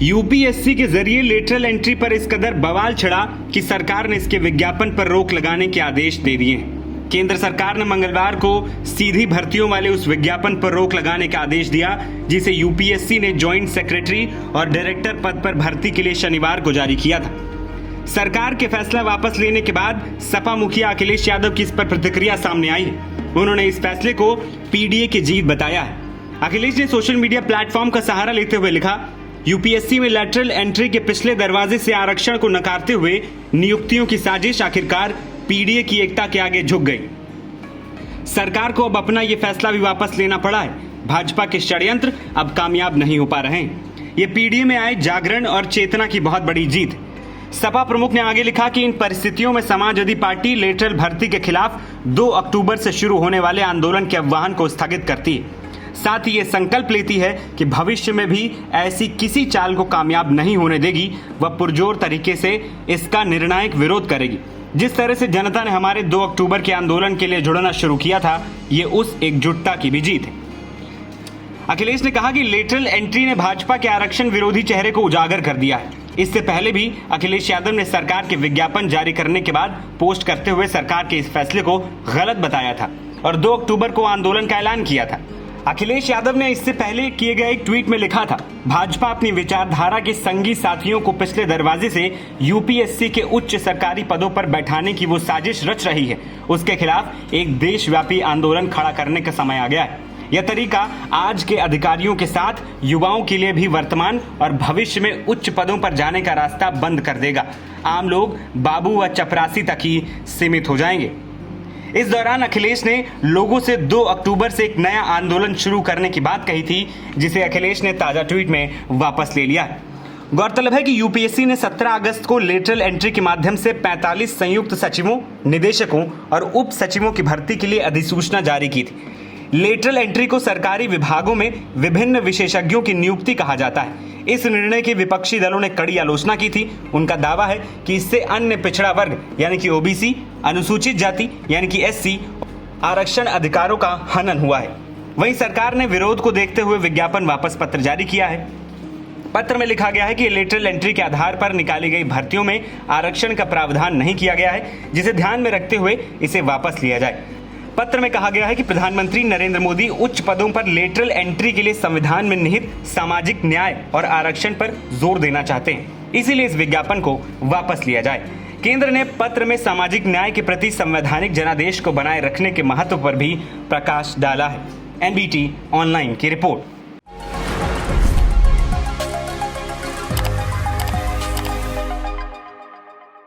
UPSC के जरिए lateral entry पर इस कदर बवाल छिड़ा कि सरकार ने इसके विज्ञापन पर रोक लगाने के आदेश दे दिए हैं। केंद्र सरकार ने मंगलवार को सीधी भर्तियों वाले उस विज्ञापन पर रोक लगाने का आदेश दिया जिसे यूपीएससी ने ज्वाइंट सेक्रेटरी और डायरेक्टर पद पर भर्ती के लिए शनिवार को जारी किया था। सरकार के फैसला वापस लेने के बाद सपा मुखिया अखिलेश यादव की इस पर प्रतिक्रिया सामने आई है। उन्होंने इस फैसले को पीडीए की जीत बताया है। अखिलेश ने सोशल मीडिया प्लेटफॉर्म का सहारा लेते हुए लिखा, यूपीएससी में लेटरल एंट्री के पिछले दरवाजे से आरक्षण को नकारते हुए नियुक्तियों की साजिश आखिरकार पीडीए की एकता के आगे झुक गई। सरकार को अब अपना ये फैसला भी वापस लेना पड़ा है। भाजपा के षड्यंत्र अब कामयाब नहीं हो पा रहे हैं। ये पीडीए में आए जागरण और चेतना की बहुत बड़ी जीत। सपा प्रमुख ने आगे लिखा कि इन परिस्थितियों में समाजवादी पार्टी लेटरल भर्ती के खिलाफ 2 अक्टूबर से शुरू होने वाले आंदोलन के आह्वान को स्थगित करती है। साथ ही ये संकल्प लेती है कि भविष्य में भी ऐसी किसी चाल को कामयाब नहीं होने देगी। वह पुरजोर तरीके से इसका निर्णायक विरोध करेगी। जिस तरह से जनता ने हमारे 2 अक्टूबर के आंदोलन के लिए जुड़ना शुरू किया था, ये उस एकजुटता की भी जीत है। अखिलेश ने कहा कि लेटरल एंट्री ने भाजपा के आरक्षण विरोधी चेहरे को उजागर कर दिया है। इससे पहले भी अखिलेश यादव ने सरकार के विज्ञापन जारी करने के बाद पोस्ट करते हुए सरकार के इस फैसले को गलत बताया था और 2 अक्टूबर को आंदोलन का ऐलान किया था। अखिलेश यादव ने इससे पहले किए गए एक ट्वीट में लिखा था, भाजपा अपनी विचारधारा के संगी साथियों को पिछले दरवाजे से यूपीएससी के उच्च सरकारी पदों पर बैठाने की वो साजिश रच रही है। उसके खिलाफ एक देशव्यापी आंदोलन खड़ा करने का समय आ गया है। यह तरीका आज के अधिकारियों के साथ युवाओं के लिए भी वर्तमान और भविष्य में उच्च पदों पर जाने का रास्ता बंद कर देगा। आम लोग बाबू व चपरासी तक ही सीमित हो जाएंगे। इस दौरान अखिलेश ने लोगों से 2 अक्टूबर से एक नया आंदोलन शुरू करने की बात कही थी, जिसे अखिलेश ने ताजा ट्वीट में वापस ले लिया है। गौरतलब है कि यूपीएससी ने 17 अगस्त को लेटरल एंट्री के माध्यम से 45 संयुक्त सचिवों, निदेशकों और उप सचिवों की भर्ती के लिए अधिसूचना जारी की थी। लेटरल एंट्री को सरकारी विभागों में विभिन्न विशेषज्ञों की नियुक्ति कहा जाता है। इस निर्णय की विपक्षी दलों ने कड़ी आलोचना की थी। उनका दावा है कि इससे अन्य पिछड़ा वर्ग यानी कि ओबीसी, अनुसूचित जाति यानी कि एससी आरक्षण अधिकारों का हनन हुआ है। वहीं सरकार ने विरोध को देखते हुए विज्ञापन वापस पत्र जारी किया है। पत्र में लिखा गया है कि लेटरल एंट्री के आधार पर निकाली गई भर्तियों में आरक्षण का प्रावधान नहीं किया गया है, जिसे ध्यान में रखते हुए इसे वापस लिया जाए। पत्र में कहा गया है कि प्रधानमंत्री नरेंद्र मोदी उच्च पदों पर लेटरल एंट्री के लिए संविधान में निहित सामाजिक न्याय और आरक्षण पर जोर देना चाहते हैं, इसीलिए इस विज्ञापन को वापस लिया जाए। केंद्र ने पत्र में सामाजिक न्याय के प्रति संवैधानिक जनादेश को बनाए रखने के महत्व पर भी प्रकाश डाला है। एनबीटी ऑनलाइन की रिपोर्ट।